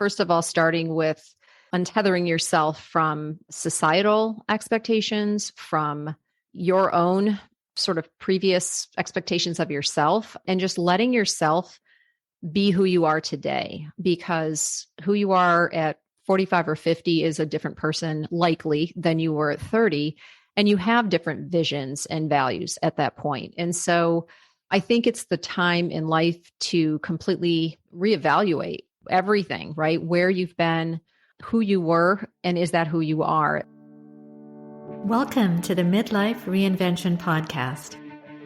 first of all, starting with untethering yourself from societal expectations, from your own sort of previous expectations of yourself, and just letting yourself be who you are today, because who you are at 45 or 50 is a different person likely than you were at 30. And you have different visions and values at that point. And so I think it's the time in life to completely reevaluate everything, right? Where you've been, who you were, and is that who you are? Welcome to the Midlife Reinvention Podcast.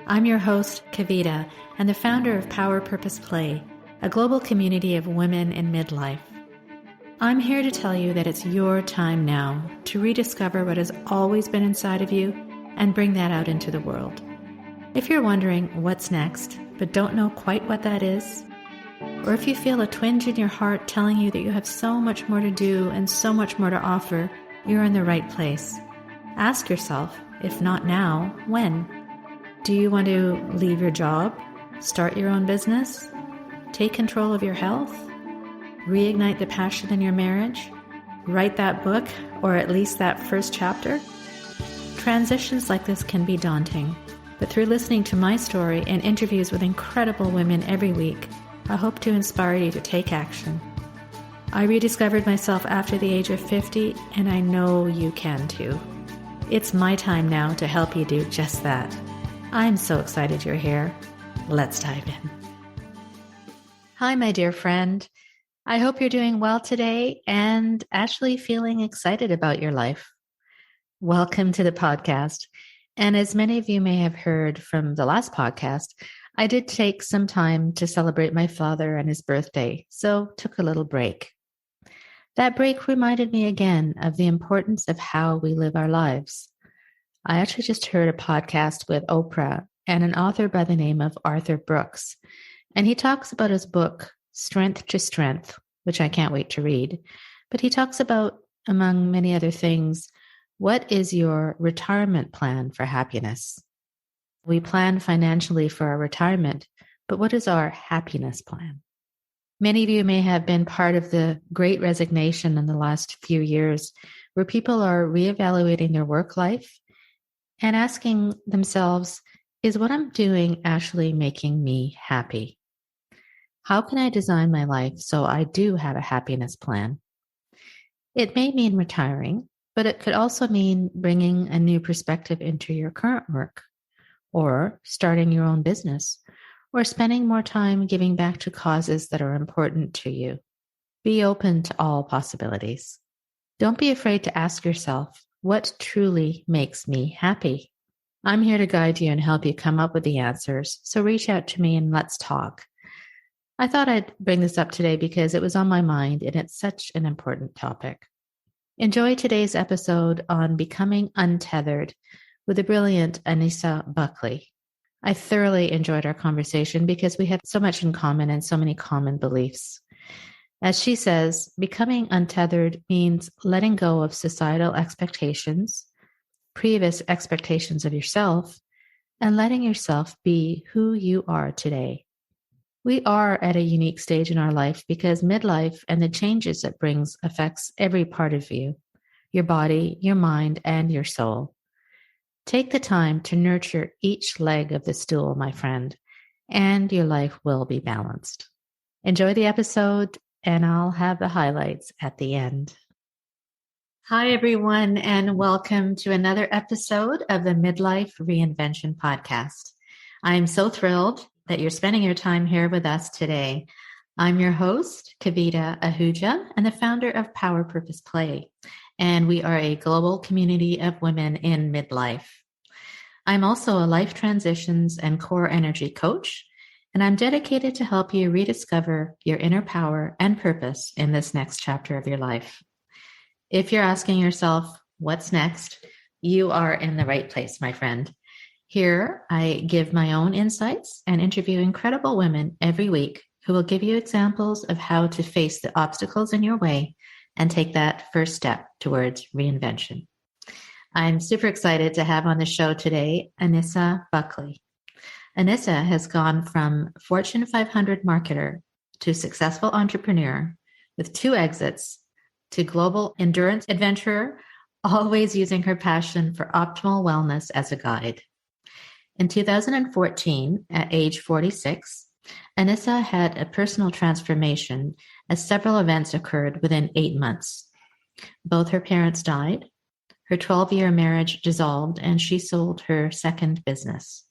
I'm your host, Kavita, and the founder of Power Purpose Play, a global community of women in midlife. I'm here to tell you that it's your time now to rediscover what has always been inside of you and bring that out into the world. If you're wondering what's next, but don't know quite what that is, or if you feel a twinge in your heart telling you that you have so much more to do and so much more to offer, you're in the right place. Ask yourself, if not now, when? Do you want to leave your job, start your own business, take control of your health, reignite the passion in your marriage, write that book, or at least that first chapter? Transitions like this can be daunting, but through listening to my story and interviews with incredible women every week, I hope to inspire you to take action. I rediscovered myself after the age of 50, and I know you can too. It's my time now to help you do just that. I'm so excited you're here. Let's dive in. Hi, my dear friend. I hope you're doing well today and actually feeling excited about your life. Welcome to the podcast. And as many of you may have heard from the last podcast, I did take some time to celebrate my father and his birthday, so took a little break. That break reminded me again of the importance of how we live our lives. I actually just heard a podcast with Oprah and an author by the name of Arthur Brooks, and he talks about his book, Strength to Strength, which I can't wait to read. But he talks about, among many other things, what is your retirement plan for happiness? We plan financially for our retirement, but what is our happiness plan? Many of you may have been part of the Great Resignation in the last few years, where people are reevaluating their work life and asking themselves, is what I'm doing actually making me happy? How can I design my life so I do have a happiness plan? It may mean retiring, but it could also mean bringing a new perspective into your current work, or starting your own business, or spending more time giving back to causes that are important to you. Be open to all possibilities. Don't be afraid to ask yourself, what truly makes me happy? I'm here to guide you and help you come up with the answers, so reach out to me and let's talk. I thought I'd bring this up today because it was on my mind and it's such an important topic. Enjoy today's episode on Becoming Untethered with the brilliant Anissa Buckley. I thoroughly enjoyed our conversation because we have so much in common and so many common beliefs. As she says, becoming untethered means letting go of societal expectations, previous expectations of yourself, and letting yourself be who you are today. We are at a unique stage in our life because midlife and the changes it brings affects every part of you, your body, your mind, and your soul. Take the time to nurture each leg of the stool, my friend, and your life will be balanced. Enjoy the episode, and I'll have the highlights at the end. Hi, everyone, and welcome to another episode of the Midlife Reinvention Podcast. I'm so thrilled that you're spending your time here with us today. I'm your host, Kavita Ahuja, and the founder of Power Purpose Play, and we are a global community of women in midlife. I'm also a life transitions and core energy coach, and I'm dedicated to help you rediscover your inner power and purpose in this next chapter of your life. If you're asking yourself, what's next? You are in the right place, my friend. Here, I give my own insights and interview incredible women every week who will give you examples of how to face the obstacles in your way and take that first step towards reinvention. I'm super excited to have on the show today Anissa Buckley. Anissa has gone from Fortune 500 marketer to successful entrepreneur with 2 exits to global endurance adventurer, always using her passion for optimal wellness as a guide. In 2014, at age 46, Anissa had a personal transformation as several events occurred within 8 months. Both her parents died, her 12-year marriage dissolved, and she sold her second business.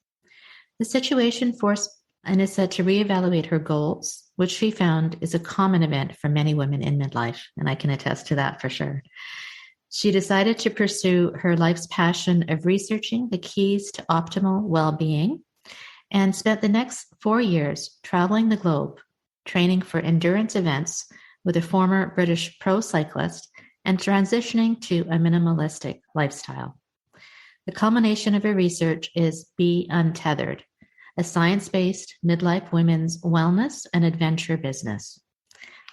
The situation forced Anissa to reevaluate her goals, which she found is a common event for many women in midlife, and I can attest to that for sure. She decided to pursue her life's passion of researching the keys to optimal well-being and spent the next 4 years traveling the globe, training for endurance events with a former British pro cyclist and transitioning to a minimalistic lifestyle. The culmination of her research is b-untethered, a science-based midlife women's wellness and adventure business.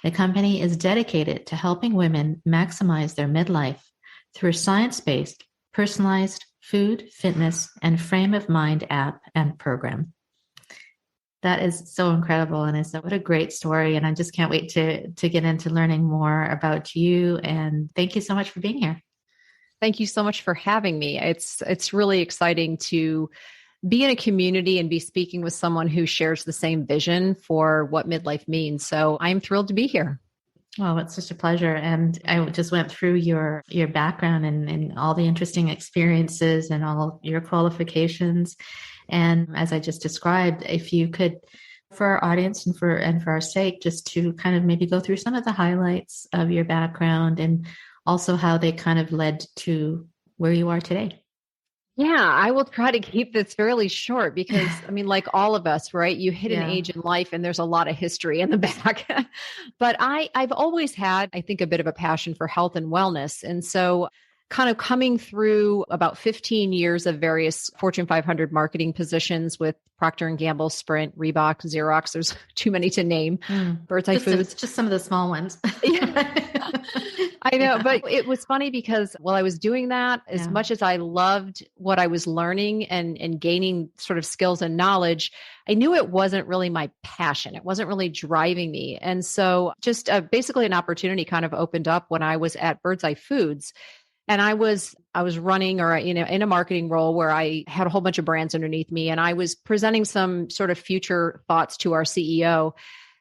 The company is dedicated to helping women maximize their midlife through a science-based, personalized food, fitness, and frame of mind app and program. That is so incredible, and what a great story. And I just can't wait to get into learning more about you. And thank you so much for being here. Thank you so much for having me. It's really exciting to be in a community and be speaking with someone who shares the same vision for what midlife means. So I'm thrilled to be here. Well, it's such a pleasure. And I just went through your background and all the interesting experiences and all your qualifications. And as I just described, if you could, for our audience and for our sake, just to kind of maybe go through some of the highlights of your background and also how they kind of led to where you are today. Yeah, I will try to keep this fairly short because, like all of us, right? You hit an age in life and there's a lot of history in the back. But I've always had, I think, a bit of a passion for health and wellness. And so kind of coming through about 15 years of various Fortune 500 marketing positions with Procter & Gamble, Sprint, Reebok, Xerox, there's too many to name, Birds Eye Foods. Just some of the small ones. I know, but it was funny because while I was doing that, as much as I loved what I was learning and gaining sort of skills and knowledge, I knew it wasn't really my passion. It wasn't really driving me. And so just basically an opportunity kind of opened up when I was at Birds Eye Foods. And I was running in a marketing role where I had a whole bunch of brands underneath me, and I was presenting some sort of future thoughts to our CEO.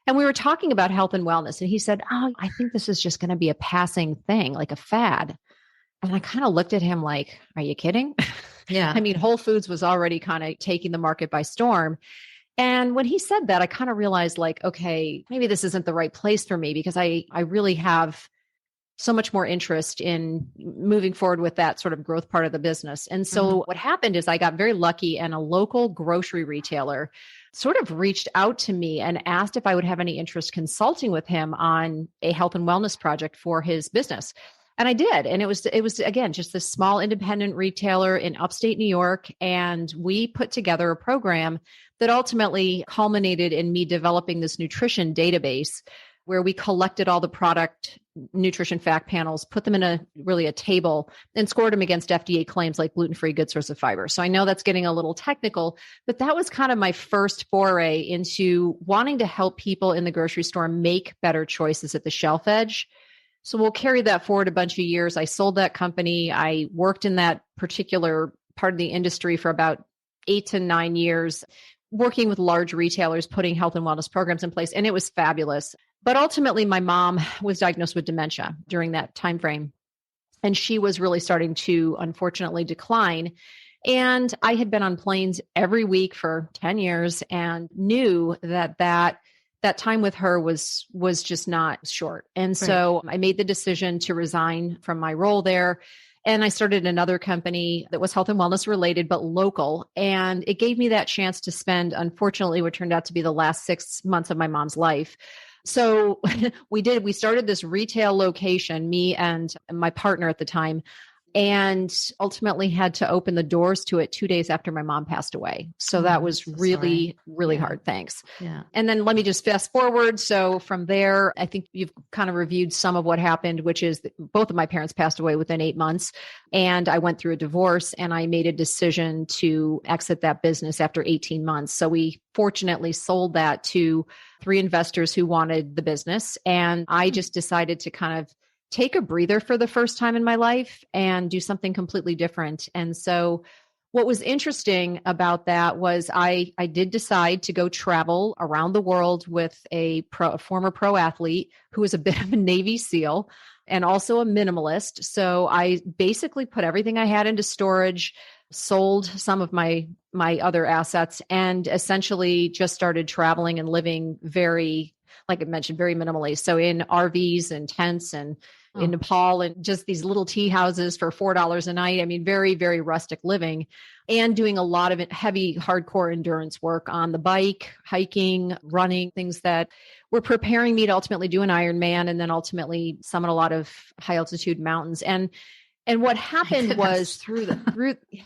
And we were talking about health and wellness. And he said, "Oh, I think this is just going to be a passing thing, like a fad." And I kind of looked at him like, "Are you kidding?" Yeah. Whole Foods was already kind of taking the market by storm. And when he said that, I kind of realized like, okay, maybe this isn't the right place for me because I really have so much more interest in moving forward with that sort of growth part of the business. And so what happened is I got very lucky, and a local grocery retailer sort of reached out to me and asked if I would have any interest consulting with him on a health and wellness project for his business. And I did. And it was again, just this small independent retailer in upstate New York. And we put together a program that ultimately culminated in me developing this nutrition database where we collected all the product nutrition fact panels, put them in a table, and scored them against FDA claims like gluten-free, good source of fiber. So I know that's getting a little technical, but that was kind of my first foray into wanting to help people in the grocery store make better choices at the shelf edge. So we'll carry that forward a bunch of years. I sold that company. I worked in that particular part of the industry for about 8 to 9 years, working with large retailers, putting health and wellness programs in place. And it was fabulous. But ultimately, my mom was diagnosed with dementia during that time frame, and she was really starting to, unfortunately, decline. And I had been on planes every week for 10 years and knew that time with her was just not short. And so I made the decision to resign from my role there. And I started another company that was health and wellness related, but local. And it gave me that chance to spend, unfortunately, what turned out to be the last 6 months of my mom's life. So we started this retail location, me and my partner at the time, and ultimately had to open the doors to it 2 days after my mom passed away. So that was so really, really Yeah. hard. Thanks. Yeah. And then let me just fast forward. So from there, I think you've kind of reviewed some of what happened, which is that both of my parents passed away within 8 months. And I went through a divorce and I made a decision to exit that business after 18 months. So we fortunately sold that to 3 investors who wanted the business. And I just decided to kind of take a breather for the first time in my life and do something completely different. And so what was interesting about that was I did decide to go travel around the world with a former pro athlete who was a bit of a Navy SEAL and also a minimalist. So I basically put everything I had into storage, sold some of my other assets, and essentially just started traveling and living very, like I mentioned, very minimally. So in RVs and tents and in Nepal and just these little tea houses for $4 a night. I mean, very, very rustic living, and doing a lot of heavy, hardcore endurance work on the bike, hiking, running, things that were preparing me to ultimately do an Ironman and then ultimately summit a lot of high altitude mountains. And what happened was through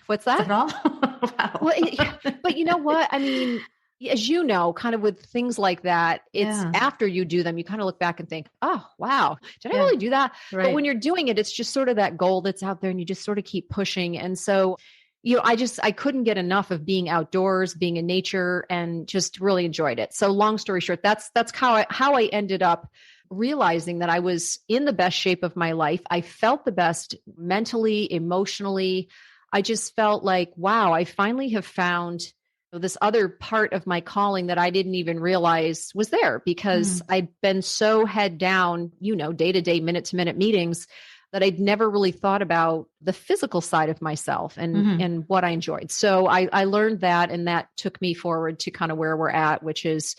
what's that? Is that all? Wow. Well, but you know what? I mean, as you know, kind of with things like that, it's after you do them, you kind of look back and think, oh, wow, did I really do that? Right. But when you're doing it, it's just sort of that goal that's out there and you just sort of keep pushing. And so, I couldn't get enough of being outdoors, being in nature, and just really enjoyed it. So long story short, that's how I ended up realizing that I was in the best shape of my life. I felt the best mentally, emotionally. I just felt like, wow, I finally have found this other part of my calling that I didn't even realize was there, because I'd been so head down, day to day, minute to minute meetings, that I'd never really thought about the physical side of myself and what I enjoyed. So I learned that, and that took me forward to kind of where we're at, which is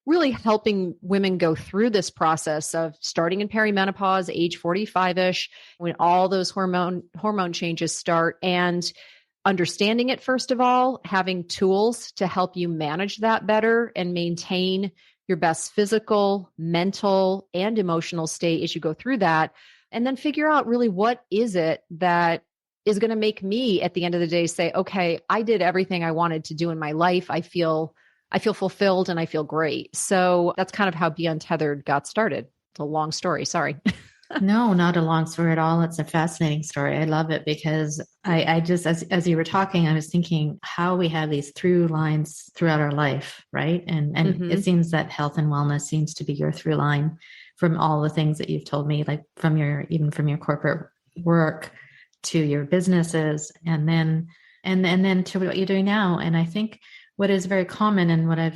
really helping women go through this process of starting in perimenopause, age 45-ish, when all those hormone changes start, and understanding it, first of all, having tools to help you manage that better and maintain your best physical, mental, and emotional state as you go through that. And then figure out really what is it that is going to make me at the end of the day say, okay, I did everything I wanted to do in my life. I feel fulfilled and I feel great. So that's kind of how Be Untethered got started. It's a long story. Sorry. No, not a long story at all. It's a fascinating story. I love it because I just, as you were talking, I was thinking how we have these through lines throughout our life, right? And it seems that health and wellness seems to be your through line from all the things that you've told me, like even from your corporate work to your businesses, and then to what you're doing now. And I think what is very common, and what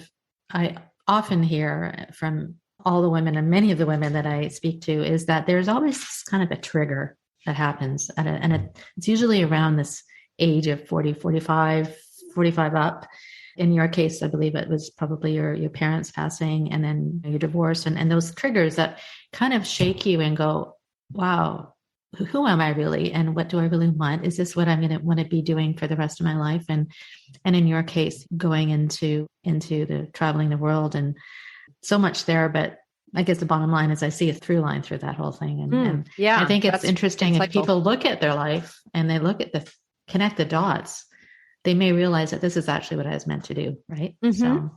I often hear from all the women and many of the women that I speak to, is that there's always this kind of a trigger that happens it's usually around this age of 40, 45 up. In your case, I believe it was probably your parents passing and then your divorce and those triggers that kind of shake you and go, wow, who am I really? And what do I really want? Is this what I'm going to want to be doing for the rest of my life? And in your case, going into the traveling the world, and so much there, but I guess the bottom line is I see a through line through that whole thing. And I think it's interesting if people look at their life and they look at connect the dots, they may realize that this is actually what I was meant to do. Right. So,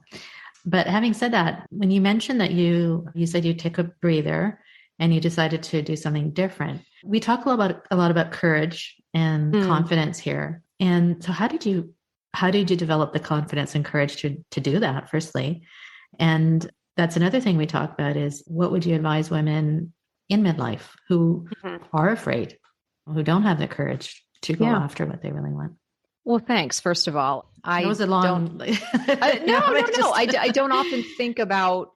but having said that, when you mentioned that you said you took a breather and you decided to do something different, we talk a lot about courage and confidence here. And so how did you develop the confidence and courage to do that, firstly? And that's another thing we talk about is, what would you advise women in midlife who are afraid, who don't have the courage to go after what they really want? Well, thanks. First of all, I don't often think about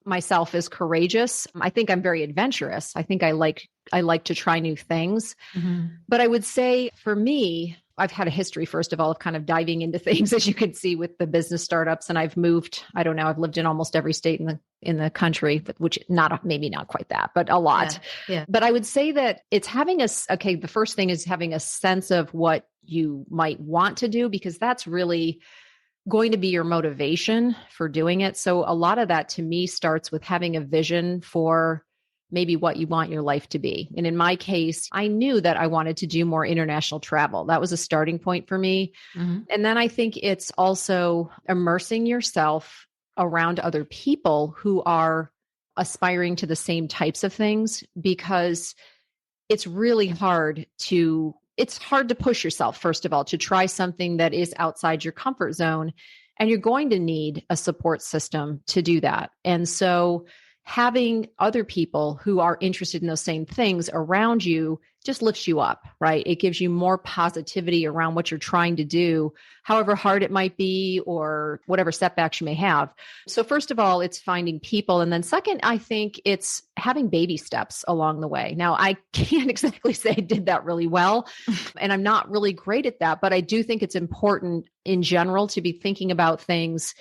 myself as courageous. I think I'm very adventurous. I think I like to try new things. But I would say for me, I've had a history, first of all, of kind of diving into things, as you can see with the business startups. And I've moved, I've lived in almost every state in the country, which maybe not quite that, but a lot. Yeah. But I would say that it's the first thing is having a sense of what you might want to do, because that's really going to be your motivation for doing it. So a lot of that to me starts with having a vision for maybe what you want your life to be. And in my case, I knew that I wanted to do more international travel. That was a starting point for me. Mm-hmm. And then I think it's also immersing yourself around other people who are aspiring to the same types of things, because it's really hard to push yourself, first of all, to try something that is outside your comfort zone. And you're going to need a support system to do that. And so having other people who are interested in those same things around you just lifts you up, right? It gives you more positivity around what you're trying to do, however hard it might be or whatever setbacks you may have. So first of all, it's finding people. And then second, I think it's having baby steps along the way. Now, I can't exactly say I did that really well, and I'm not really great at that, but I do think it's important in general to be thinking about things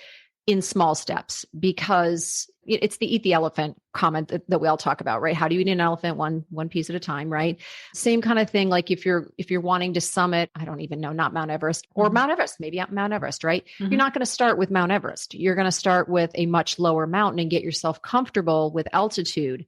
in small steps, because it's the eat the elephant comment that we all talk about, right? How do you eat an elephant? One piece at a time, right? Same kind of thing. Like if you're wanting to summit, I don't even know, not Mount Everest or Mount Everest, maybe Mount Everest, right? Mm-hmm. You're not going to start with Mount Everest. You're going to start with a much lower mountain and get yourself comfortable with altitude.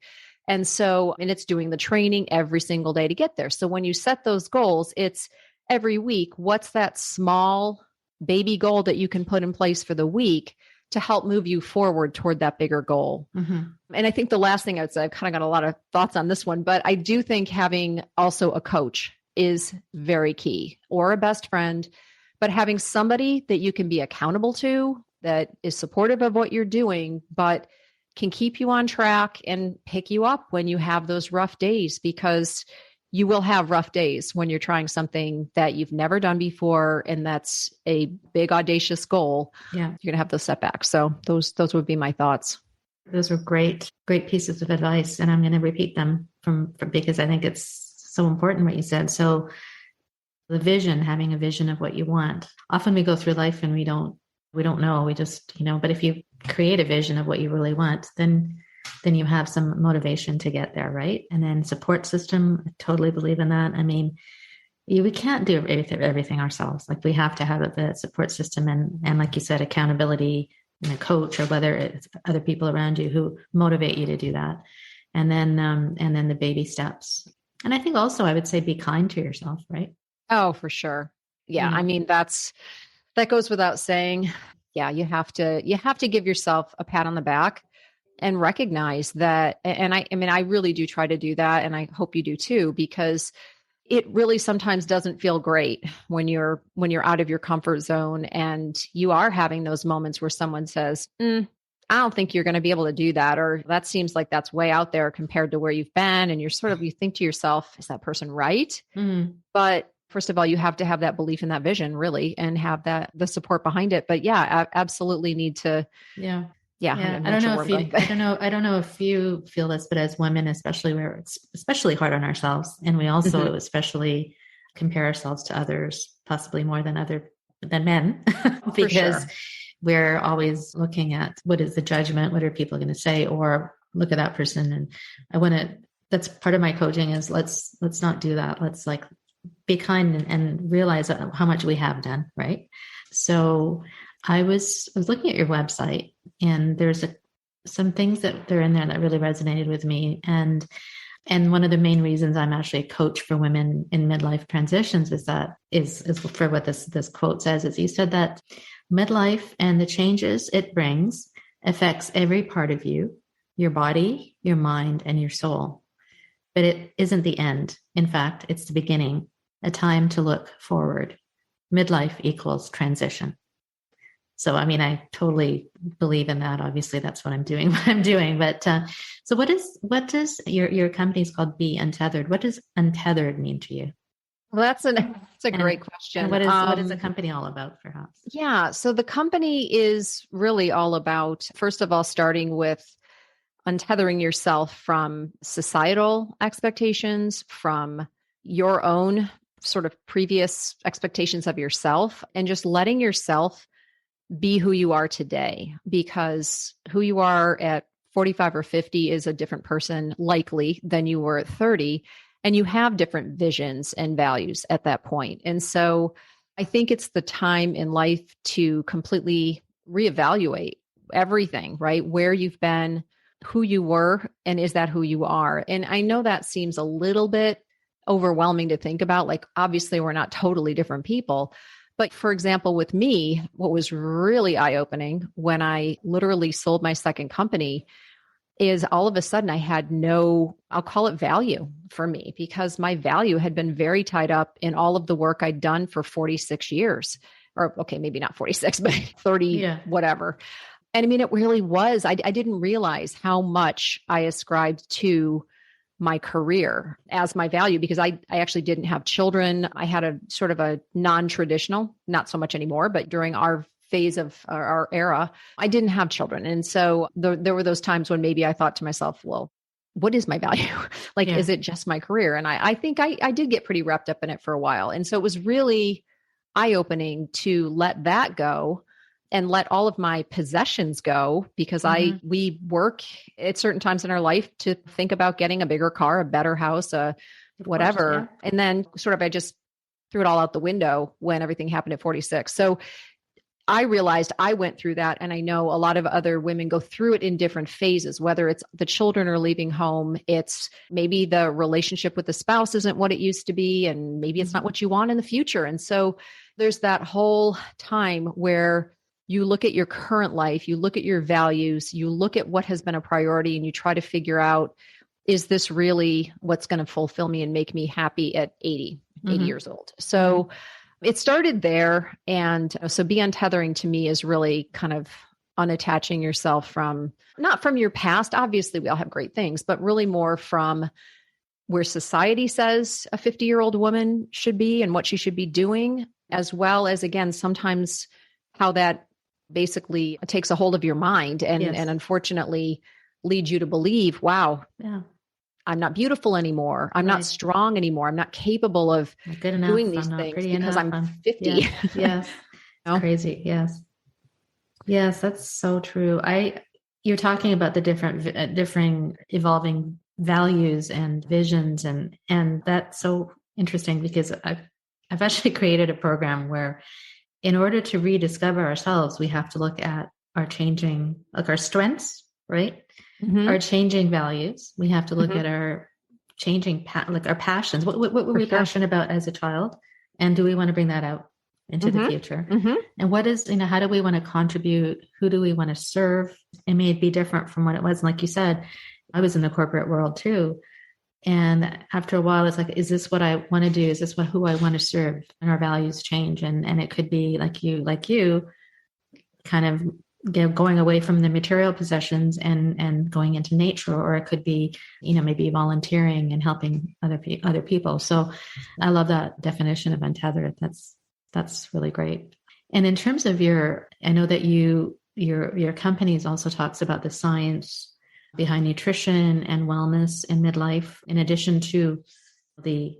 And it's doing the training every single day to get there. So when you set those goals, it's every week, what's that small baby goal that you can put in place for the week to help move you forward toward that bigger goal. Mm-hmm. And I think the last thing I would say, I've kind of got a lot of thoughts on this one, but I do think having also a coach is very key, or a best friend, but having somebody that you can be accountable to, that is supportive of what you're doing, but can keep you on track and pick you up when you have those rough days, because you will have rough days when you're trying something that you've never done before. And that's a big, audacious goal. Yeah. You're going to have those setbacks. So those would be my thoughts. Those were great pieces of advice. And I'm going to repeat them from because I think it's so important what you said. So the vision, having a vision of what you want. Often we go through life and we don't know. We just, but if you create a vision of what you really want, then you have some motivation to get there, right? And then support system, I totally believe in that. I mean, we can't do everything ourselves. Like we have to have the support system and like you said, accountability and a coach, or whether it's other people around you who motivate you to do that. And then the baby steps. And I think also I would say be kind to yourself, right? Oh, for sure. Yeah. I mean, that goes without saying. Yeah. You have to give yourself a pat on the back and recognize that. And I really do try to do that. And I hope you do too, because it really sometimes doesn't feel great when you're out of your comfort zone and you are having those moments where someone says, I don't think you're going to be able to do that. Or that seems like that's way out there compared to where you've been. And you think to yourself, is that person right? Mm-hmm. But first of all, you have to have that belief in that vision really, and have the support behind it. But yeah, absolutely need to. Yeah. I don't know if you feel this, but as women, especially, where it's especially hard on ourselves, and we also especially compare ourselves to others, possibly more than men, because we're always looking at what is the judgment, what are people going to say, or look at that person. And that's part of my coaching is let's not do that. Let's be kind and realize how much we have done. Right. So I was looking at your website, and there's some things that are in there that really resonated with me. And one of the main reasons I'm actually a coach for women in midlife transitions is for what this quote says, is you said that midlife and the changes it brings affects every part of you, your body, your mind, and your soul. But it isn't the end. In fact, it's the beginning, a time to look forward. Midlife equals transition. So, I mean, I totally believe in that. Obviously, that's what I'm doing. But so what does your company's called Be Untethered? What does untethered mean to you? Well, that's a great question. And what is the company all about, perhaps? Yeah. So the company is really all about, first of all, starting with untethering yourself from societal expectations, from your own sort of previous expectations of yourself, and just letting yourself be who you are today, because who you are at 45 or 50 is a different person likely than you were at 30. And you have different visions and values at that point. And so I think it's the time in life to completely reevaluate everything, right? Where you've been, who you were and is that who you are? And I know that seems a little bit overwhelming to think about. Like, obviously, we're not totally different people. But for example, with me, what was really eye-opening when I literally sold my second company is all of a sudden I had no, I'll call it value for me, because my value had been very tied up in all of the work I'd done for 46 years. Or, okay, maybe not 46, but 30, whatever. And I mean, it really was. I didn't realize how much I ascribed to my career as my value, because I actually didn't have children. I had a sort of a non-traditional, not so much anymore, but during our phase of our era, I didn't have children. And so there were those times when maybe I thought to myself, well, what is my value? Like, is it just my career? And I think I did get pretty wrapped up in it for a while. And so it was really eye-opening to let that go and let all of my possessions go, because we work at certain times in our life to think about getting a bigger car, a better house, whatever. Course, yeah. And then sort of, I just threw it all out the window when everything happened at 46. So I realized I went through that. And I know a lot of other women go through it in different phases, whether it's the children are leaving home, it's maybe the relationship with the spouse isn't what it used to be, and maybe it's not what you want in the future. And so there's that whole time where you look at your current life, you look at your values, you look at what has been a priority, and you try to figure out, is this really what's going to fulfill me and make me happy at 80 years old? So it started there. And so be-untethering to me is really kind of unattaching yourself from, not from your past. Obviously, we all have great things, but really more from where society says a 50-year-old woman should be and what she should be doing, as well as, again, sometimes how that basically takes a hold of your mind and unfortunately leads you to believe, wow, I'm not beautiful anymore. I'm not strong anymore. I'm not capable of doing these things because I'm 50. Yes. Crazy. Yes. Yes. That's so true. You're talking about the differing evolving values and visions. And that's so interesting, because I've actually created a program where, in order to rediscover ourselves, we have to look at our changing, like our strengths, right? Our changing values. We have to look at our changing, like our passions. What were we passionate about as a child? And do we want to bring that out into the future? And what is, how do we want to contribute? Who do we want to serve? It may be different from what it was. And like you said, I was in the corporate world too. And after a while, it's like, is this what I want to do? Is this who I want to serve? And our values change. And it could be like you kind of going away from the material possessions and going into nature, or it could be, maybe volunteering and helping other people. So I love that definition of untethered. That's really great. And in terms of I know that your company also talks about the science behind nutrition and wellness in midlife, in addition to the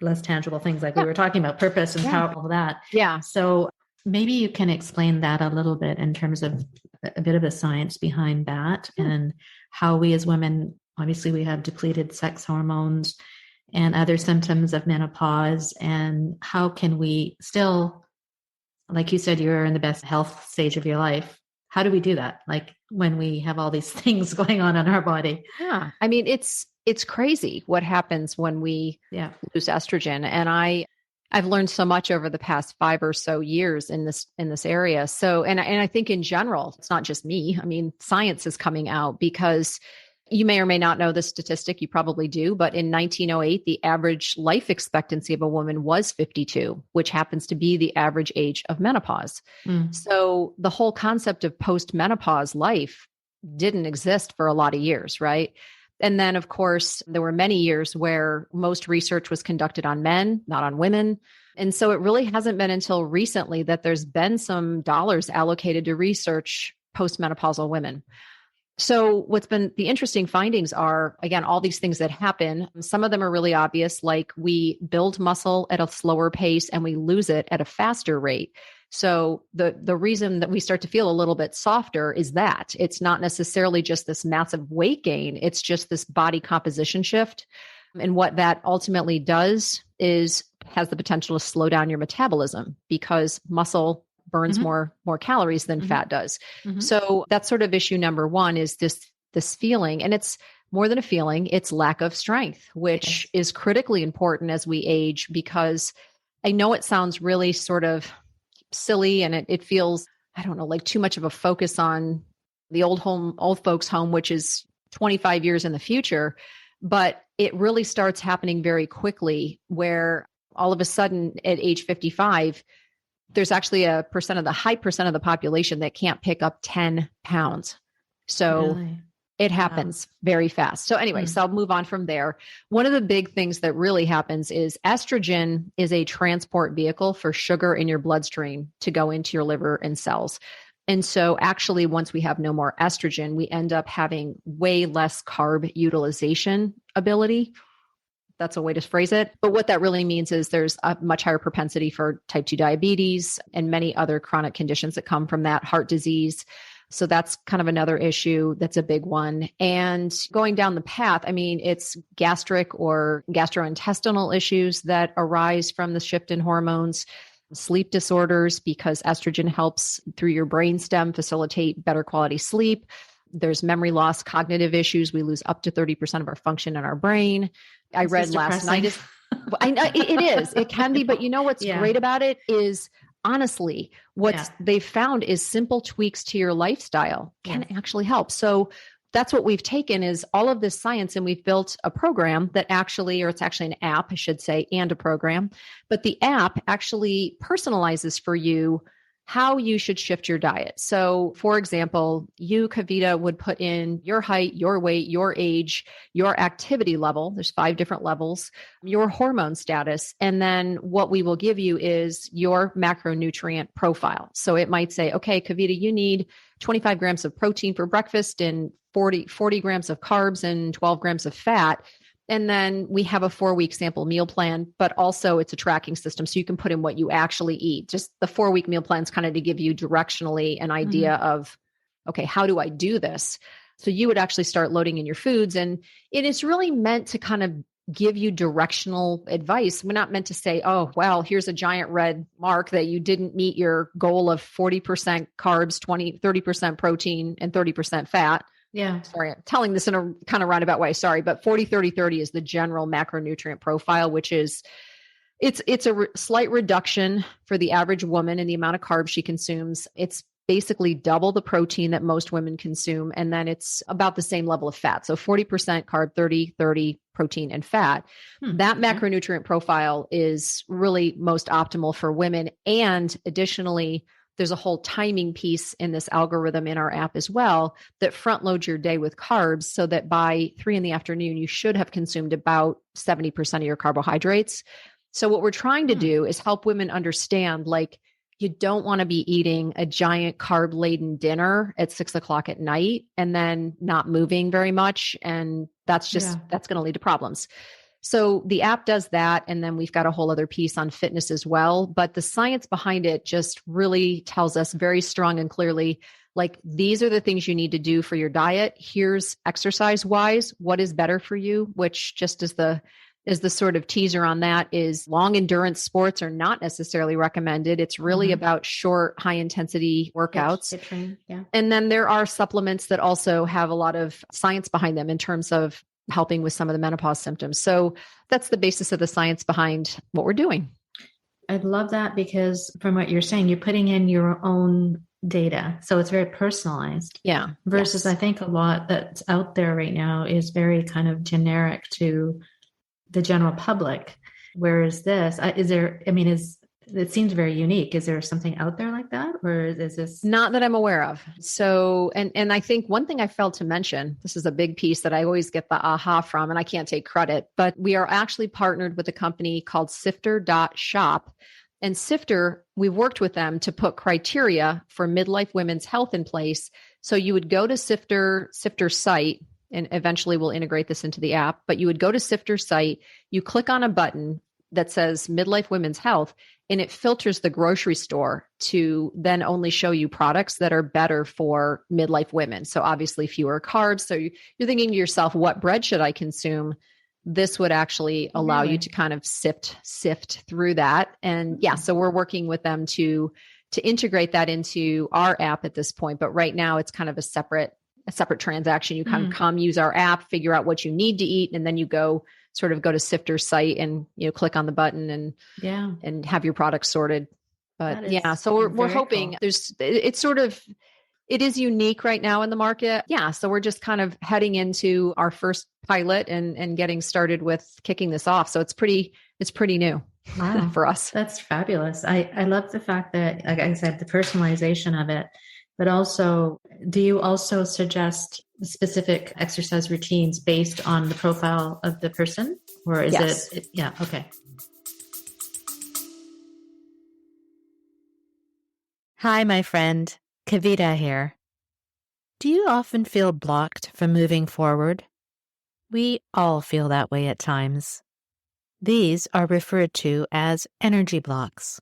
less tangible things like we were talking about, purpose and power, all of that. Yeah. So maybe you can explain that a little bit in terms of a bit of the science behind that and how we as women, obviously we have depleted sex hormones and other symptoms of menopause, and how can we still, like you said, you're in the best health stage of your life. How do we do that? Like when we have all these things going on in our body? Yeah. I mean, it's crazy what happens when we lose estrogen. And I've learned so much over the past 5 or so years in this area. So, and I think in general, it's not just me. I mean, science is coming out, because you may or may not know the statistic. You probably do. But in 1908, the average life expectancy of a woman was 52, which happens to be the average age of menopause. So the whole concept of post-menopause life didn't exist for a lot of years, right? And then, of course, there were many years where most research was conducted on men, not on women. And so it really hasn't been until recently that there's been some dollars allocated to research postmenopausal women. So what's been the interesting findings are, again, all these things that happen. Some of them are really obvious, like we build muscle at a slower pace and we lose it at a faster rate. So the reason that we start to feel a little bit softer is that it's not necessarily just this massive weight gain. It's just this body composition shift. And what that ultimately does is has the potential to slow down your metabolism, because muscle burns more calories than fat does. So that's sort of issue number one, is this this feeling. And it's more than a feeling, it's lack of strength, which is critically important as we age, because I know it sounds really sort of silly and it feels, I don't know, like too much of a focus on the old folks home, which is 25 years in the future. But it really starts happening very quickly, where all of a sudden at age 55, there's actually a high percent of the population that can't pick up 10 pounds. So really? It happens very fast. So anyway, so I'll move on from there. One of the big things that really happens is estrogen is a transport vehicle for sugar in your bloodstream to go into your liver and cells. And so actually, once we have no more estrogen, we end up having way less carb utilization ability. That's a way to phrase it. But what that really means is there's a much higher propensity for type 2 diabetes and many other chronic conditions that come from that, heart disease. So that's kind of another issue that's a big one. And going down the path, I mean, it's gastric or gastrointestinal issues that arise from the shift in hormones, sleep disorders, because estrogen helps through your brainstem facilitate better quality sleep. There's memory loss, cognitive issues. We lose up to 30% of our function in our brain. I read last night. It is. It can be. But you know what's great about it is, honestly, what they've found is simple tweaks to your lifestyle can actually help. So that's what we've taken is all of this science, and we've built a program that actually, or it's actually an app, I should say, and a program, but the app actually personalizes for you how you should shift your diet. So for example, you, Kavita, would put in your height, your weight, your age, your activity level. There's 5 different levels, your hormone status. And then what we will give you is your macronutrient profile. So it might say, okay, Kavita, you need 25 grams of protein for breakfast and 40 grams of carbs and 12 grams of fat. And then we have a 4-week sample meal plan, but also it's a tracking system. So you can put in what you actually eat. Just the 4-week meal plan is kind of to give you directionally an idea of, okay, how do I do this? So you would actually start loading in your foods. And it is really meant to kind of give you directional advice. We're not meant to say, oh, well, here's a giant red mark that you didn't meet your goal of 40% carbs, 30% protein, and 30% fat. Yeah. Sorry, I'm telling this in a kind of roundabout way. Sorry, but 40-30-30 is the general macronutrient profile, which is it's a slight reduction for the average woman in the amount of carbs she consumes. It's basically double the protein that most women consume, and then it's about the same level of fat. So 40% carb, 30 protein and fat. That macronutrient profile is really most optimal for women. And additionally, there's a whole timing piece in this algorithm in our app as well that front loads your day with carbs so that by 3 p.m, you should have consumed about 70% of your carbohydrates. So what we're trying to do is help women understand, like, you don't want to be eating a giant carb laden dinner at 6:00 at night and then not moving very much. And that's going to lead to problems. So the app does that. And then we've got a whole other piece on fitness as well. But the science behind it just really tells us very strong and clearly, like, these are the things you need to do for your diet. Here's exercise wise, what is better for you, which just is the sort of teaser on that is long endurance sports are not necessarily recommended. It's really about short, high intensity workouts. And then there are supplements that also have a lot of science behind them in terms of helping with some of the menopause symptoms. So that's the basis of the science behind what we're doing. I love that because from what you're saying, you're putting in your own data. So it's very personalized. Yeah. Versus I think a lot that's out there right now is very kind of generic to the general public. Whereas this, it seems very unique. Is there something out there like that? Or is this? Not that I'm aware of. So, and I think one thing I failed to mention, this is a big piece that I always get the aha from, and I can't take credit, but we are actually partnered with a company called Sifter.shop. And Sifter, we've worked with them to put criteria for midlife women's health in place. So you would go to Sifter's site, and eventually we'll integrate this into the app, but you would go to Sifter's site, you click on a button that says midlife women's health, and it filters the grocery store to then only show you products that are better for midlife women. So obviously fewer carbs. So you're thinking to yourself, what bread should I consume? This would actually allow you to kind of sift through that. And so we're working with them to integrate that into our app at this point. But right now it's kind of a separate a separate transaction. You kind of come use our app, figure out what you need to eat, and then you go to Sifter's site and, click on the button and have your products sorted. But yeah, so we're hoping cool. It is unique right now in the market. Yeah. So we're just kind of heading into our first pilot and getting started with kicking this off. So it's pretty new for us. That's fabulous. I love the fact that, like I said, the personalization of it, but also, do you also suggest specific exercise routines based on the profile of the person, or is it? Yeah. Okay. Hi, my friend. Kavita here. Do you often feel blocked from moving forward? We all feel that way at times. These are referred to as energy blocks.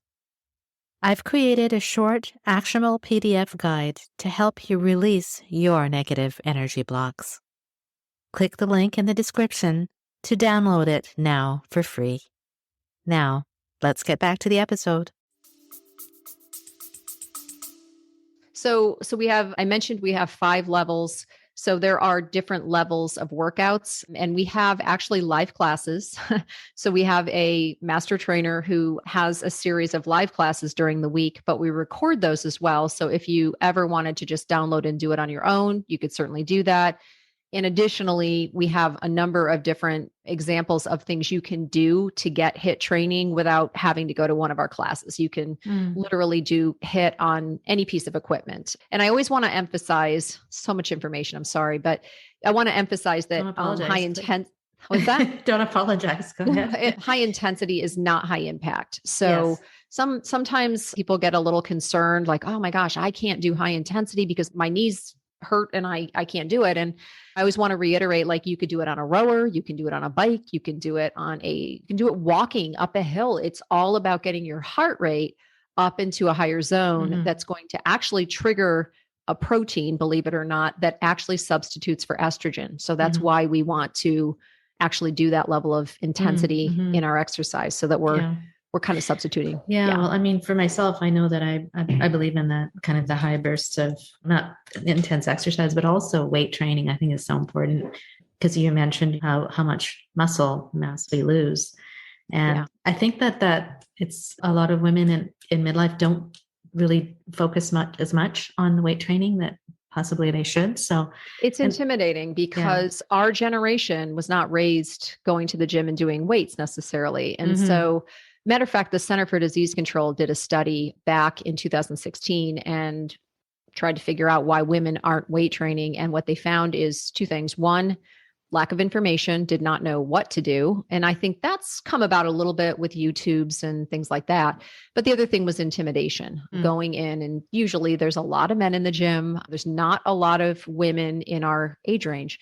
I've created a short, actionable PDF guide to help you release your negative energy blocks. Click the link in the description to download it now for free. Now, let's get back to the episode. So I mentioned we have 5 levels. So there are different levels of workouts, and we have actually live classes. So we have a master trainer who has a series of live classes during the week, but we record those as well. So if you ever wanted to just download and do it on your own, you could certainly do that. And additionally, we have a number of different examples of things you can do to get HIIT training without having to go to one of our classes. You can literally do HIIT on any piece of equipment. And I always want to emphasize, so much information, I'm sorry, but I want to emphasize that high intent. What's that? Don't apologize. Go ahead. High intensity is not high impact. So sometimes people get a little concerned, like, oh my gosh, I can't do high intensity because my knees hurt and I can't do it. And I always want to reiterate, like, you could do it on a rower, you can do it on a bike, you can do it walking up a hill. It's all about getting your heart rate up into a higher zone that's going to actually trigger a protein, believe it or not, that actually substitutes for estrogen. So that's why we want to actually do that level of intensity in our exercise, so that we're kind of substituting. Yeah. Well, I mean, for myself, I know that I believe in that kind of the high bursts of not intense exercise, but also weight training. I think is so important, because you mentioned how much muscle mass we lose. And I think that it's a lot of women in midlife don't really focus as much on the weight training that possibly they should. So it's intimidating because our generation was not raised going to the gym and doing weights necessarily. And so, matter of fact, the Center for Disease Control did a study back in 2016 and tried to figure out why women aren't weight training. And what they found is 2 things. One, lack of information, did not know what to do. And I think that's come about a little bit with YouTubes and things like that. But the other thing was intimidation, going in. And usually there's a lot of men in the gym. There's not a lot of women in our age range.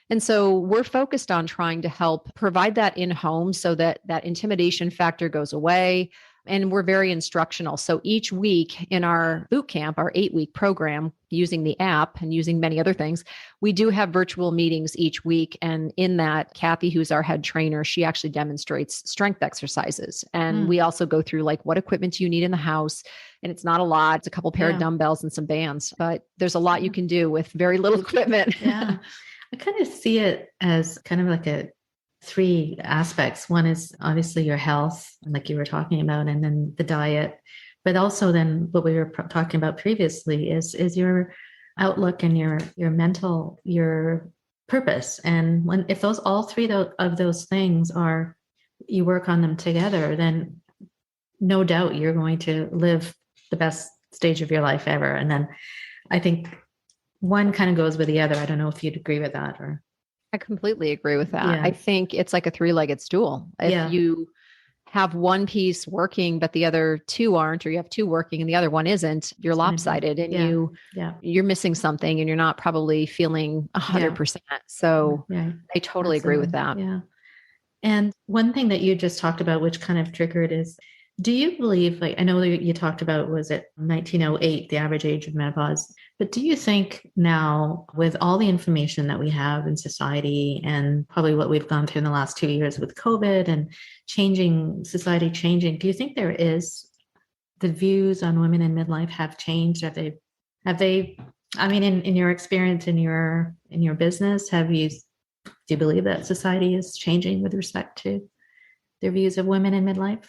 And so we're focused on trying to help provide that in home so that that intimidation factor goes away. And we're very instructional. So each week in our boot camp, our 8-week program, using the app and using many other things, we do have virtual meetings each week. And in that, Kathy, who's our head trainer, she actually demonstrates strength exercises. And we also go through, like, what equipment do you need in the house? And it's not a lot. It's a couple pair of dumbbells and some bands, but there's a lot you can do with very little equipment. I kind of see it as kind of like 3 aspects. One is obviously your health, like you were talking about, and then the diet, but also then what we were talking about previously is your outlook and your mental, your purpose. And if all 3 of those things you work on them together, then no doubt you're going to live the best stage of your life ever. And then I think one kind of goes with the other. I don't know if you'd agree with that or. I completely agree with that. I think it's like a 3-legged stool. If you have one piece working, but the other 2 aren't, or you have 2 working and the other one isn't, you're lopsided and you're missing something and you're not probably feeling 100%. So I totally agree with that. Yeah. And one thing that you just talked about, which kind of triggered, is, do you believe, like, I know you talked about, was it 1908, the average age of menopause, but do you think now, with all the information that we have in society and probably what we've gone through in the last 2 years with COVID and society changing, do you think the views on women in midlife have changed? Have they I mean, in your experience in your business, do you believe that society is changing with respect to their views of women in midlife?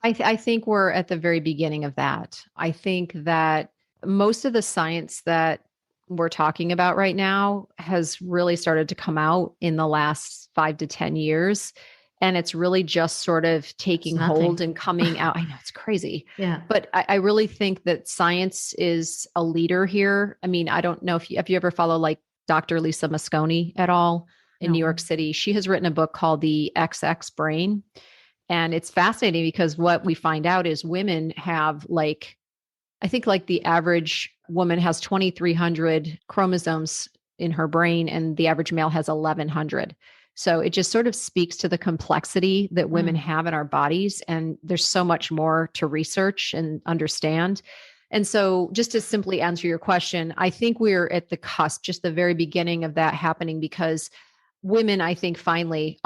I think we're at the very beginning of that. I think that most of the science that we're talking about right now has really started to come out in the last 5 to 10 years. And it's really just sort of taking hold and coming out. I know it's crazy. Yeah. But I really think that science is a leader here. I mean, I don't know if you ever follow like Dr. Lisa Mosconi at all in New York City. She has written a book called The XX Brain. And it's fascinating because what we find out is women have like, I think like the average woman has 2,300 chromosomes in her brain and the average male has 1,100. So it just sort of speaks to the complexity that women have in our bodies. And there's so much more to research and understand. And so just to simply answer your question, I think we're at the cusp, just the very beginning of that happening because women, I think, finally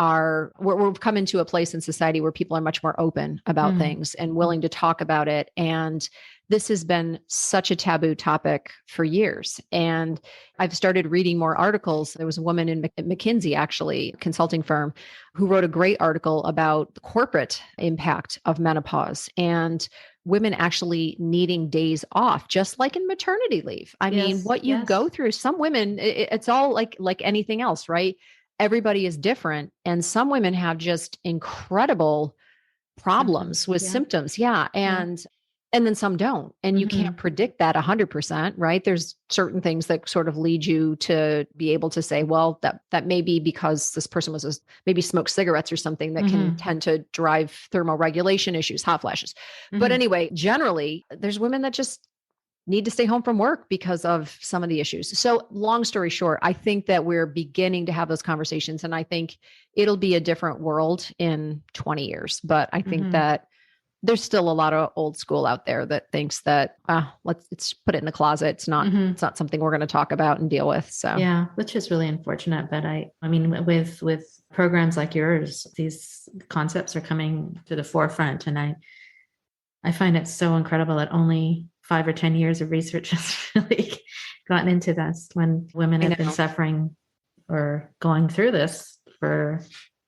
we've come into a place in society where people are much more open about things and willing to talk about it. And this has been such a taboo topic for years. And I've started reading more articles. There was a woman in McKinsey, actually, a consulting firm, who wrote a great article about the corporate impact of menopause and women actually needing days off, just like in maternity leave. I mean, what you go through, some women, it's all like anything else, right? Everybody is different. And some women have just incredible problems with symptoms. Yeah. And then some don't. And you can't predict that 100%, right? There's certain things that sort of lead you to be able to say, well, that may be because this person maybe smoked cigarettes or something that can tend to drive thermoregulation issues, hot flashes. But anyway, generally, there's women that just need to stay home from work because of some of the issues. So long story short, I think that we're beginning to have those conversations and I think it'll be a different world in 20 years. But I think that there's still a lot of old school out there that thinks that, let's put it in the closet. It's not something we're going to talk about and deal with. So yeah, which is really unfortunate. But I mean, with programs like yours, these concepts are coming to the forefront. And I find it so incredible that only 5 or 10 years of research has really gotten into this when women have been suffering or going through this for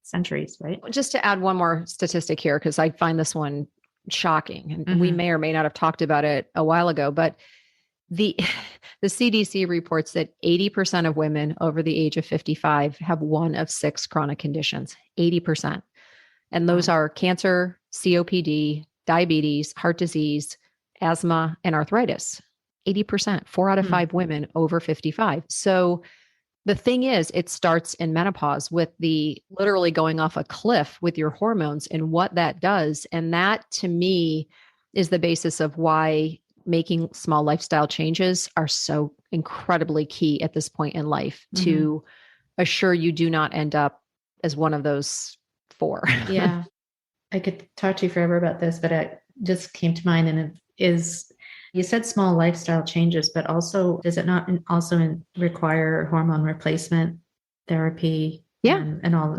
centuries, right? Just to add one more statistic here, because I find this one shocking and we may or may not have talked about it a while ago, but the CDC reports that 80% of women over the age of 55 have one of 6 chronic conditions, 80%. And those are cancer, COPD, diabetes, heart disease, asthma, and arthritis. 80%, 4 out of 5 women over 55. So the thing is, it starts in menopause with the literally going off a cliff with your hormones and what that does. And that to me is the basis of why making small lifestyle changes are so incredibly key at this point in life to assure you do not end up as one of those 4. Yeah. I could talk to you forever about this, but it just came to mind and it is, you said small lifestyle changes, but also does it not also require hormone replacement therapy? Yeah. And all,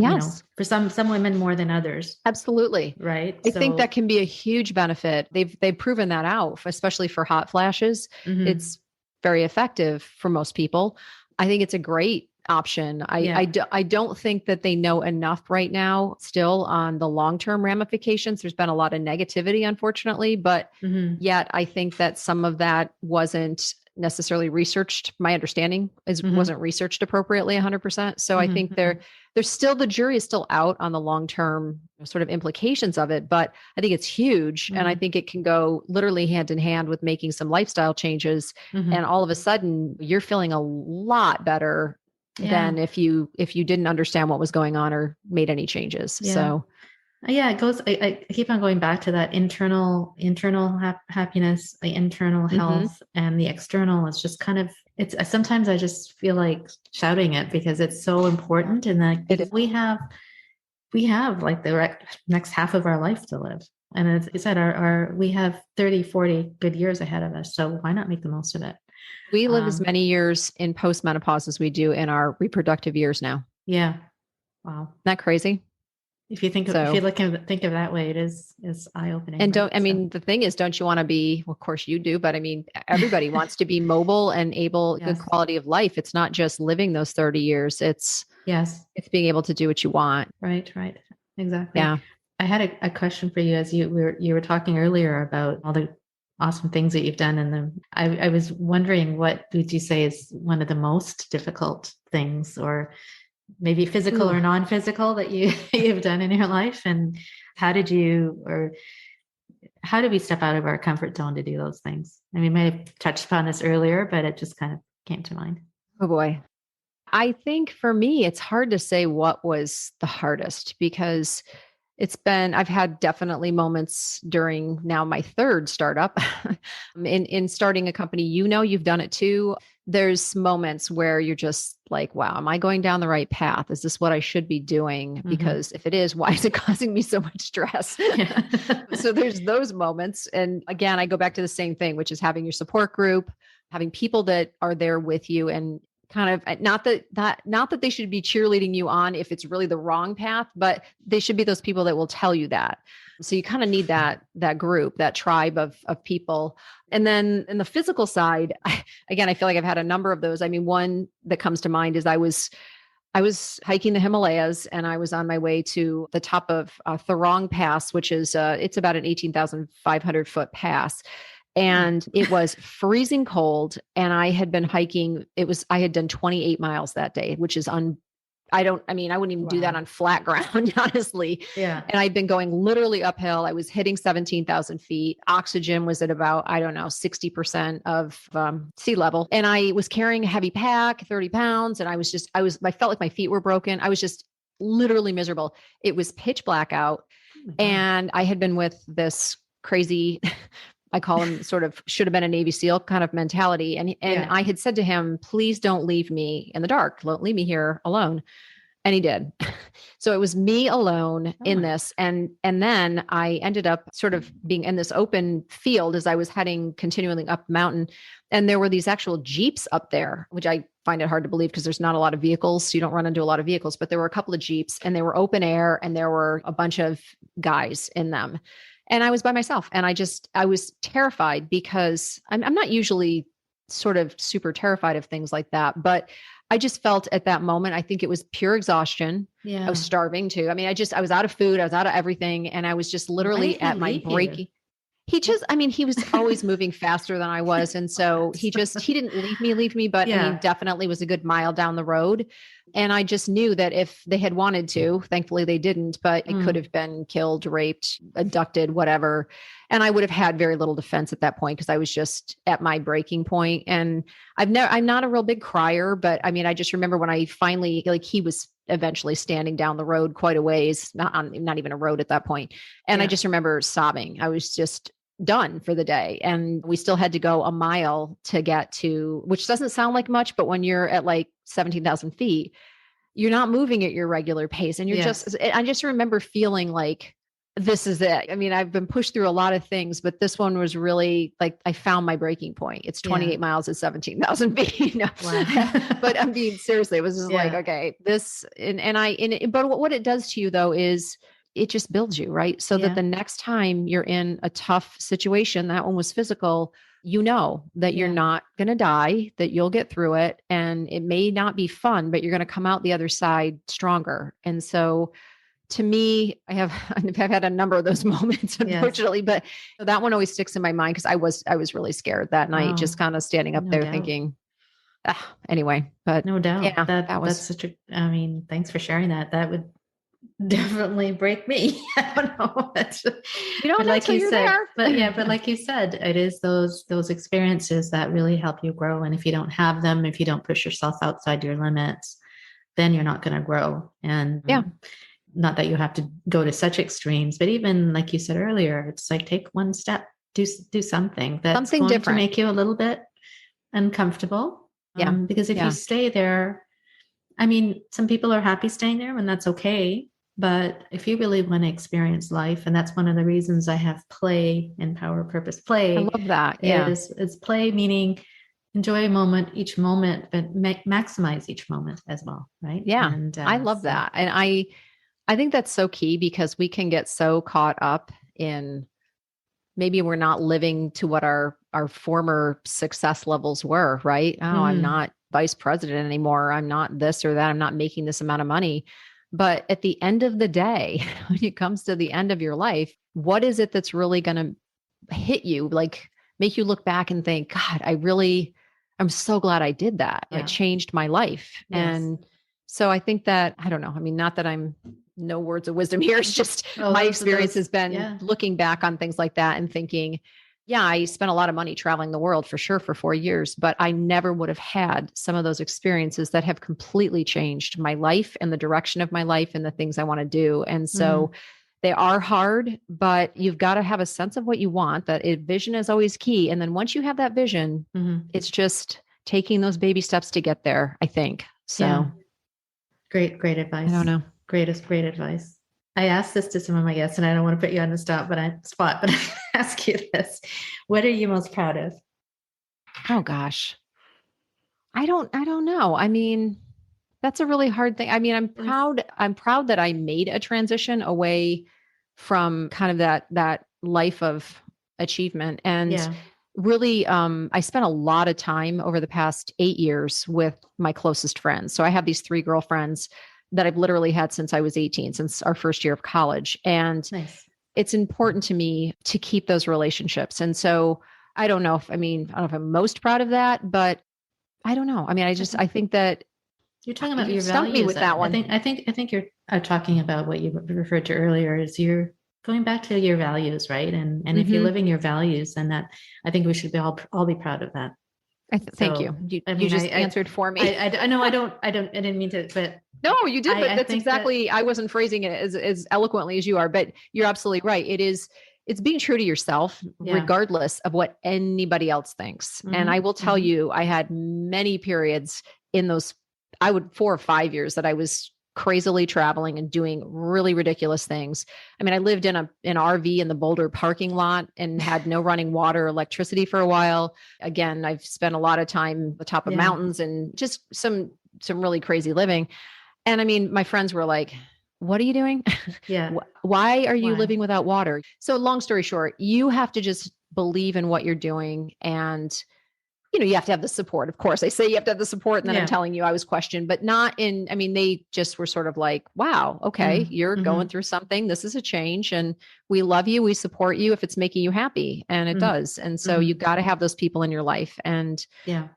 for some women more than others. Absolutely. Right. I think that can be a huge benefit. They've proven that out, especially for hot flashes. It's very effective for most people. I think it's a great option. I don't think that they know enough right now still on the long-term ramifications. There's been a lot of negativity, unfortunately, but yet I think that some of that wasn't necessarily researched. My understanding is wasn't researched appropriately 100%. So I think there's still, the jury is still out on the long-term sort of implications of it, but I think it's huge. And I think it can go literally hand in hand with making some lifestyle changes. And all of a sudden you're feeling a lot better than if you didn't understand what was going on or made any changes. Yeah. So yeah, it goes, I keep on going back to that internal happiness, the internal health, and the external is just kind of, it's sometimes I just feel like shouting it because it's so important. And that we have like the next half of our life to live. And as you said, we have 30, 40 good years ahead of us. So why not make the most of it? We live as many years in postmenopause as we do in our reproductive years now. Yeah. Wow. Isn't that crazy? if you think of that way, is eye-opening. And right? the thing is, don't you want to be, well, of course you do, but I mean, everybody wants to be mobile and able, good quality of life. It's not just living those 30 years. It's being able to do what you want. Right. Exactly. Yeah. I had a question for you as you were talking earlier about all the awesome things that you've done. And I was wondering, what would you say is one of the most difficult things, or maybe physical or non-physical, that you've done in your life? And how did we step out of our comfort zone to do those things? I mean, we may have touched upon this earlier, but it just kind of came to mind. Oh boy. I think for me, it's hard to say what was the hardest, because I've had definitely moments during now my third startup in starting a company. You've done it too. There's moments where you're just like, wow, am I going down the right path? Is this what I should be doing? Because if it is, why is it causing me so much stress? Yeah. So there's those moments. And again, I go back to the same thing, which is having your support group, having people that are there with you, and kind of not that they should be cheerleading you on if it's really the wrong path, but they should be those people that will tell you that. So you kind of need that group, that tribe of people. And then in the physical side, I feel like I've had a number of those. I mean, one that comes to mind is I was hiking the Himalayas, and I was on my way to the top of Thorong Pass, which is it's about an 18,500 foot pass. And it was freezing cold, and I had been hiking. I had done 28 miles that day, which is I wouldn't even do that on flat ground, honestly. Yeah. And I'd been going literally uphill. I was hitting 17,000 feet. Oxygen was at about, 60% of sea level. And I was carrying a heavy pack, 30 pounds. And I felt like my feet were broken. I was just literally miserable. It was pitch black out. And I had been with this crazy, I call him sort of should have been a Navy SEAL kind of mentality. And I had said to him, please don't leave me in the dark. Don't leave me here alone. And he did. So it was me alone in this. And then I ended up sort of being in this open field as I was heading continually up the mountain. And there were these actual Jeeps up there, which I find it hard to believe because there's not a lot of vehicles. So you don't run into a lot of vehicles, but there were a couple of Jeeps, and they were open air, and there were a bunch of guys in them. And I was by myself, and I was terrified, because I'm not usually sort of super terrified of things like that, but I just felt at that moment, I think it was pure exhaustion. Yeah. I was starving too. I mean, I was out of food. I was out of everything. And I was just literally at my breaking. He was always moving faster than I was. And so he didn't leave me, but he definitely was a good mile down the road. And I just knew that if they had wanted to, thankfully they didn't, but I could have been killed, raped, abducted, whatever. And I would have had very little defense at that point, because I was just at my breaking point. And I'm not a real big crier, but I mean, I just remember when I finally, he was eventually standing down the road quite a ways, not even a road at that point. And I just remember sobbing. I was just done for the day. And we still had to go a mile to get to, which doesn't sound like much, but when you're at 17,000 feet, you're not moving at your regular pace. And I just remember feeling like, this is it. I mean, I've been pushed through a lot of things, but this one was really I found my breaking point. It's 28 miles at 17,000 feet. Wow. But I mean, seriously, it was just okay, this, but what it does to you though, is it just builds you, right? So that the next time you're in a tough situation, that one was physical, that you're not going to die, that you'll get through it. And it may not be fun, but you're going to come out the other side stronger. And so to me, I've had a number of those moments, unfortunately, but that one always sticks in my mind, because I was really scared that night, just kind of standing up there thinking, anyway, but no doubt. Yeah, that's such thanks for sharing that. That would definitely break me. I don't know. You don't know like you said, there. but like you said, it is those experiences that really help you grow. And if you don't have them, if you don't push yourself outside your limits, then you're not going to grow. And not that you have to go to such extremes, but even like you said earlier, it's take one step, do something that's going different to make you a little bit uncomfortable. Because if you stay there, some people are happy staying there, and that's okay. But if you really want to experience life, and that's one of the reasons I have play and power purpose play. I love that. Yeah. Is play, meaning enjoy each moment, but maximize each moment as well. Right. Yeah. And I love that. And I I think that's so key because we can get so caught up in maybe we're not living to what our former success levels were, right? Oh, I'm not vice president anymore. I'm not this or that. I'm not making this amount of money. But at the end of the day, when it comes to the end of your life, what is it that's really going to hit you? Like make you look back and think, God, I'm so glad I did that. Yeah. It changed my life. Yes. And so I think that, I don't know. I mean, not that I'm no words of wisdom here. It's just my experience has been looking back on things like that and thinking, yeah, I spent a lot of money traveling the world for sure for 4 years, but I never would have had some of those experiences that have completely changed my life and the direction of my life and the things I want to do. And so they are hard, but you've got to have a sense of what you want. Vision is always key. And then once you have that vision, it's just taking those baby steps to get there, I think. So great advice. I don't know. Great advice. I asked this to some of my guests and I don't want to put you on the spot, but I ask you this. What are you most proud of? Oh gosh. I don't know. I mean, that's a really hard thing. I mean, I'm proud that I made a transition away from kind of that life of achievement. And really, I spent a lot of time over the past 8 years with my closest friends. So I have these 3 girlfriends that I've literally had since I was 18, since our first year of college. And it's important to me to keep those relationships. And so I don't know if I'm most proud of that, but I don't know. I mean, I think that you're talking about your values. Me with that one. I think you're talking about what you referred to earlier is you're going back to your values, right? And if you're living your values, then that I think we should all be proud of that. Thank you. You just answered for me. I know I didn't mean to, but no, you did. But that's exactly. I wasn't phrasing it as eloquently as you are, but you're absolutely right. It's being true to yourself, regardless of what anybody else thinks. And I will tell you, I had many periods in those, 4 or 5 years that I was crazily traveling and doing really ridiculous things. I mean, I lived in an RV in the Boulder parking lot and had no running water or electricity for a while. Again, I've spent a lot of time at the top of mountains and just some really crazy living. And I mean, my friends were like, what are you doing? Why are you living without water? So long story short, you have to just believe in what you're doing. And, you have to have the support. Of course, I say you have to have the support. And then I'm telling you, I was questioned, but they just were sort of like, wow, okay, you're going through something. This is a change and we love you. We support you if it's making you happy. And it does. And so you got to have those people in your life. And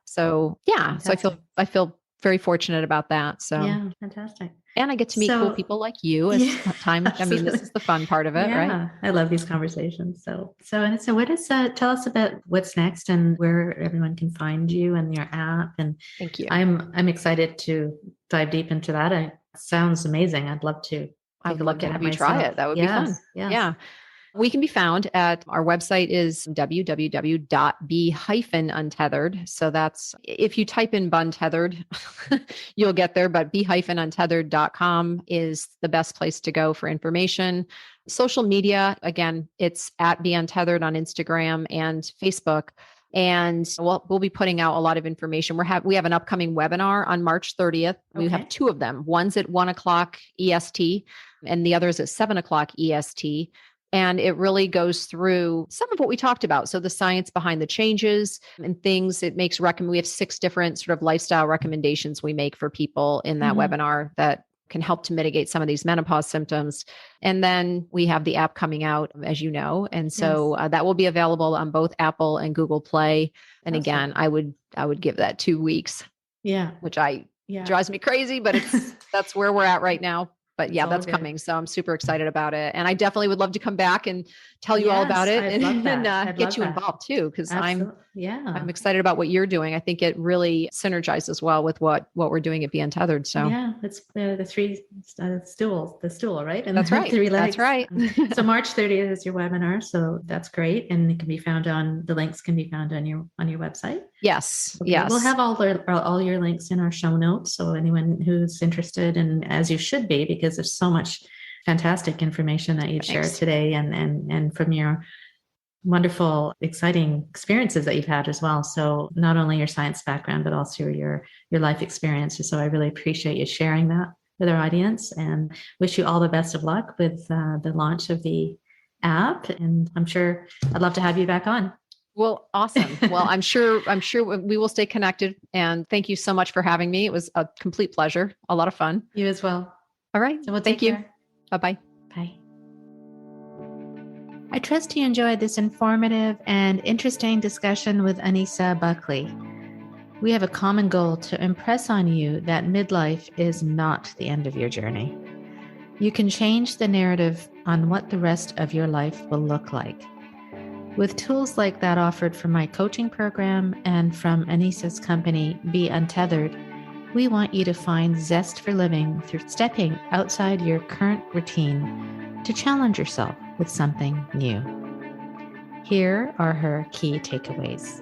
so I feel very fortunate about that. So fantastic. And I get to meet cool people like you as time. I mean, this is the fun part of it, right? I love these conversations. So what is, tell us about what's next and where everyone can find you and your app. And thank you. I'm excited to dive deep into that. It sounds amazing. I'd love to. I'd love to have you try it. That would be fun. Yeah. We can be found at our website is www.b-untethered. So that's, if you type in buntethered, you'll get there, but b-untethered.com is the best place to go for information. Social media, again, it's at b-untethered on Instagram and Facebook. And we'll be putting out a lot of information. We have an upcoming webinar on March 30th. We have 2 of them. One's at 1:00 EST and the other is at 7:00 EST. And it really goes through some of what we talked about. So the science behind the changes and things it makes we have 6 different sort of lifestyle recommendations we make for people in that webinar that can help to mitigate some of these menopause symptoms. And then we have the app coming out, as you know. And so that will be available on both Apple and Google Play. And again, I would give that 2 weeks, which drives me crazy, but that's where we're at right now. But that's coming. So I'm super excited about it. And I definitely would love to come back and tell you all about it and get you involved too. Cause I'm excited about what you're doing. I think it really synergizes well with what we're doing at b-untethered. So it's the 3 the stool, right? And that's right. 3 legs. That's right. So March 30th is your webinar. So that's great. And it can be found the links can be found on your website. Yes. Okay. Yes. We'll have all your links in our show notes. So anyone who's interested, and as you should be, because there's so much fantastic information that you've shared today and from your wonderful, exciting experiences that you've had as well. So not only your science background, but also your life experiences. So I really appreciate you sharing that with our audience, and wish you all the best of luck with the launch of the app. And I'm sure I'd love to have you back on. Well, awesome. Well, I'm sure we will stay connected. And thank you so much for having me. It was a complete pleasure. A lot of fun. You as well. All right. So we'll thank you. Bye-bye. Bye. I trust you enjoyed this informative and interesting discussion with Anissa Buckley. We have a common goal to impress on you that midlife is not the end of your journey. You can change the narrative on what the rest of your life will look like. With tools like that offered from my coaching program and from Anissa's company, Be Untethered, we want you to find zest for living through stepping outside your current routine to challenge yourself with something new. Here are her key takeaways.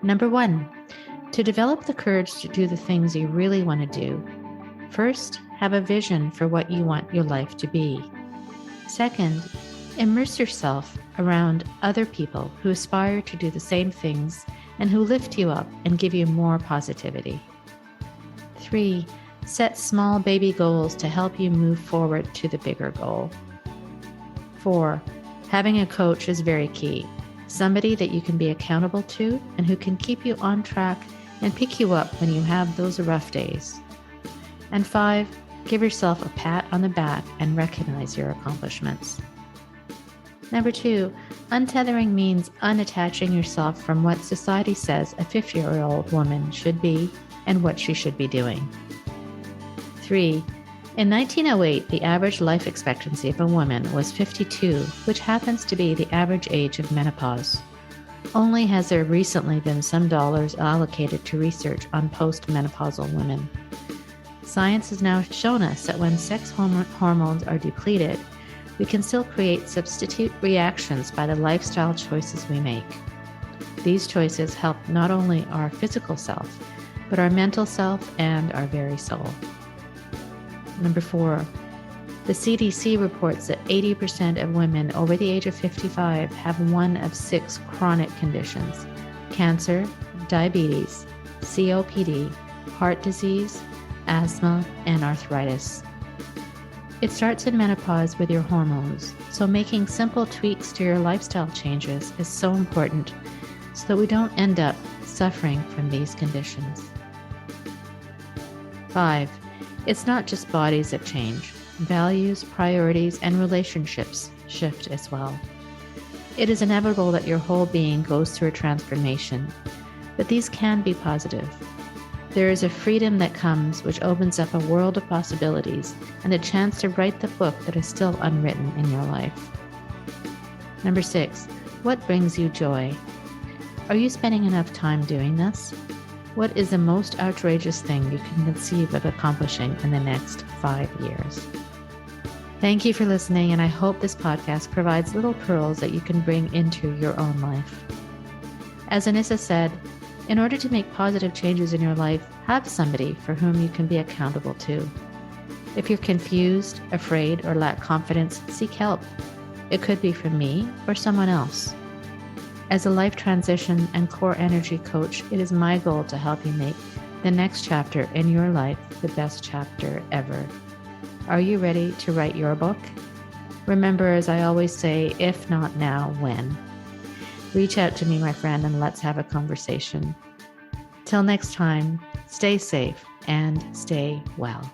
Number 1, to develop the courage to do the things you really want to do, first, have a vision for what you want your life to be. Second, immerse yourself around other people who aspire to do the same things and who lift you up and give you more positivity. 3, set small baby goals to help you move forward to the bigger goal. 4, having a coach is very key. Somebody that you can be accountable to and who can keep you on track and pick you up when you have those rough days. And 5, give yourself a pat on the back and recognize your accomplishments. Number 2, untethering means unattaching yourself from what society says a 50-year-old woman should be and what she should be doing. 3, in 1908, the average life expectancy of a woman was 52, which happens to be the average age of menopause. Only has there recently been some dollars allocated to research on postmenopausal women. Science has now shown us that when sex hormones are depleted, we can still create substitute reactions by the lifestyle choices we make. These choices help not only our physical self, but our mental self and our very soul. Number 4, the CDC reports that 80% of women over the age of 55 have one of 6 chronic conditions: cancer, diabetes, COPD, heart disease, asthma, and arthritis. It starts in menopause with your hormones, so making simple tweaks to your lifestyle changes is so important so that we don't end up suffering from these conditions. 5, it's not just bodies that change. Values, priorities, and relationships shift as well. It is inevitable that your whole being goes through a transformation, but these can be positive. There is a freedom that comes which opens up a world of possibilities and a chance to write the book that is still unwritten in your life. Number 6, what brings you joy? Are you spending enough time doing this? What is the most outrageous thing you can conceive of accomplishing in the next 5 years? Thank you for listening, and I hope this podcast provides little pearls that you can bring into your own life. As Anissa said, in order to make positive changes in your life, have somebody for whom you can be accountable to. If you're confused, afraid, or lack confidence, seek help. It could be from me or someone else. As a life transition and core energy coach, it is my goal to help you make the next chapter in your life the best chapter ever. Are you ready to write your book? Remember, as I always say, if not now, when? Reach out to me, my friend, and let's have a conversation. Till next time, stay safe and stay well.